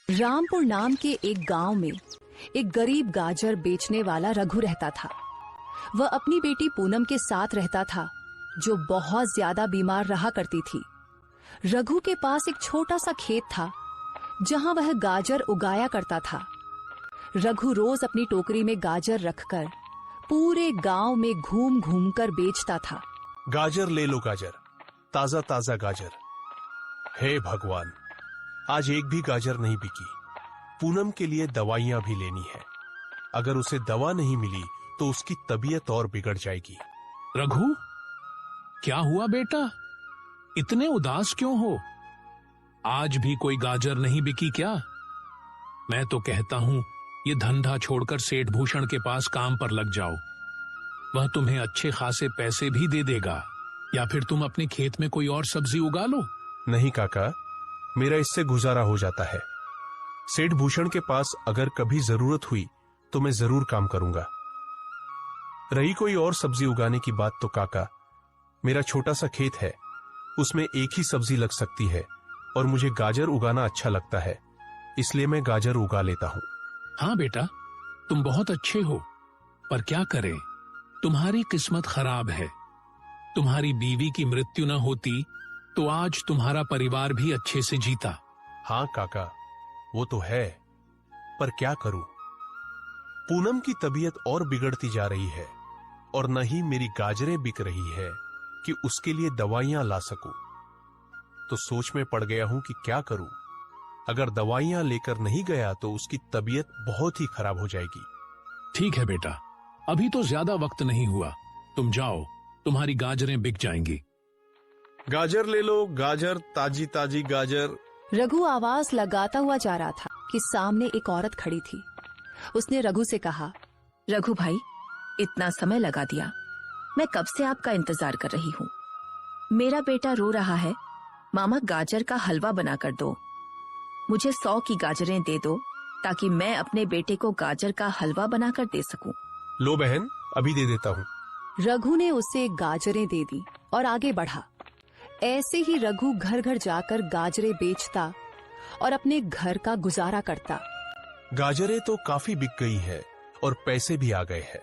रामपुर नाम के एक गांव में एक गरीब गाजर बेचने वाला रघु रहता था। वह अपनी बेटी पूनम के साथ रहता था, जो बहुत ज्यादा बीमार रहा करती थी। रघु के पास एक छोटा सा खेत था, जहां वह गाजर उगाया करता था। रघु रोज अपनी टोकरी में गाजर रखकर पूरे गांव में घूम घूम कर बेचता था। गाजर ले लो गाजर, ताजा ताजा गाजर। हे भगवान, आज एक भी गाजर नहीं बिकी। पूनम के लिए दवाइयां भी लेनी है। अगर उसे दवा नहीं मिली तो उसकी तबीयत और बिगड़ जाएगी। रघु, क्या हुआ बेटा? इतने उदास क्यों हो? आज भी कोई गाजर नहीं बिकी क्या? मैं तो कहता हूं ये धंधा छोड़कर सेठ भूषण के पास काम पर लग जाओ। वह तुम्हें अच्छे खासे पैसे भी दे देगा, या फिर तुम अपने खेत में कोई और सब्जी उगा लो। नहीं काका, मेरा इससे गुजारा हो जाता है। सेठ भूषण के पास अगर कभी जरूरत हुई तो मैं जरूर काम करूंगा। रही कोई और सब्जी उगाने की बात तो काका, मेरा छोटा सा खेत है, उसमें एक ही सब्जी लग सकती है और मुझे गाजर उगाना अच्छा लगता है, इसलिए मैं गाजर उगा लेता हूं। हाँ बेटा, तुम बहुत अच्छे हो, पर क्या करें, तुम्हारी किस्मत खराब है। तुम्हारी बीवी की मृत्यु न होती तो आज तुम्हारा परिवार भी अच्छे से जीता। हाँ काका, वो तो है, पर क्या करूं? पूनम की तबीयत और बिगड़ती जा रही है और न ही मेरी गाजरें बिक रही है कि उसके लिए दवाइयां ला सकूं। तो सोच में पड़ गया हूं कि क्या करूं। अगर दवाइयां लेकर नहीं गया तो उसकी तबीयत बहुत ही खराब हो जाएगी। ठीक है बेटा, अभी तो ज्यादा वक्त नहीं हुआ, तुम जाओ, तुम्हारी गाजरें बिक जाएंगी। गाजर ले लो गाजर, ताजी ताजी गाजर। रघु आवाज लगाता हुआ जा रहा था कि सामने एक औरत खड़ी थी। उसने रघु से कहा, रघु भाई, इतना समय लगा दिया, मैं कब से आपका इंतजार कर रही हूँ। मेरा बेटा रो रहा है, मामा गाजर का हलवा बनाकर दो। मुझे 100 की गाजरें दे दो ताकि मैं अपने बेटे को गाजर का हलवा बनाकर दे सकूं। लो बहन, अभी दे देता हूँ। रघु ने उसे गाजरें दे दी और आगे बढ़ा। ऐसे ही रघु घर घर जाकर गाजरें बेचता और अपने घर का गुजारा करता। गाजरें तो काफी बिक गई है और पैसे भी आ गए हैं।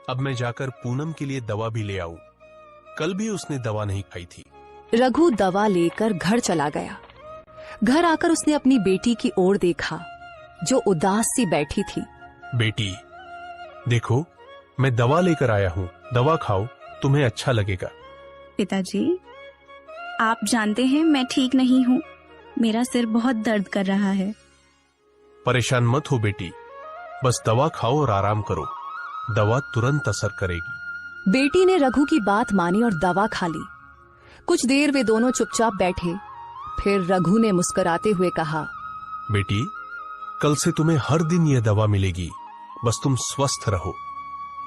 अब मैं जाकर पूनम के लिए दवा भी ले आऊं। कल भी उसने दवा नहीं खाई थी। रघु दवा लेकर घर चला गया। घर आकर उसने अपनी बेटी की ओर देखा, जो उदास सी बैठी थी। बेटी, देखो, मैं दवा लेकर आया हूँ, दवा खाओ, तुम्हें अच्छा लगेगा। पिताजी, आप जानते हैं मैं ठीक नहीं हूँ, मेरा सिर बहुत दर्द कर रहा है। परेशान मत हो बेटी, बस दवा खाओ और आराम करो, दवा तुरंत असर करेगी। बेटी ने रघु की बात मानी और दवा खा ली। कुछ देर वे दोनों चुपचाप बैठे। फिर रघु ने मुस्कुराते हुए कहा, बेटी, कल से तुम्हें हर दिन यह दवा मिलेगी, बस तुम स्वस्थ रहो,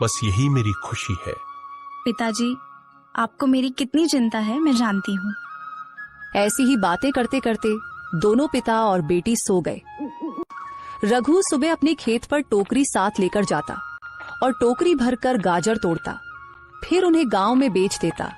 बस यही मेरी खुशी है। पिताजी, आपको मेरी कितनी चिंता है मैं जानती हूँ। ऐसी ही बातें करते करते दोनों पिता और बेटी सो गए। रघु सुबह अपने खेत पर टोकरी साथ लेकर जाता और टोकरी भरकर गाजर तोड़ता, फिर उन्हें गांव में बेच देता।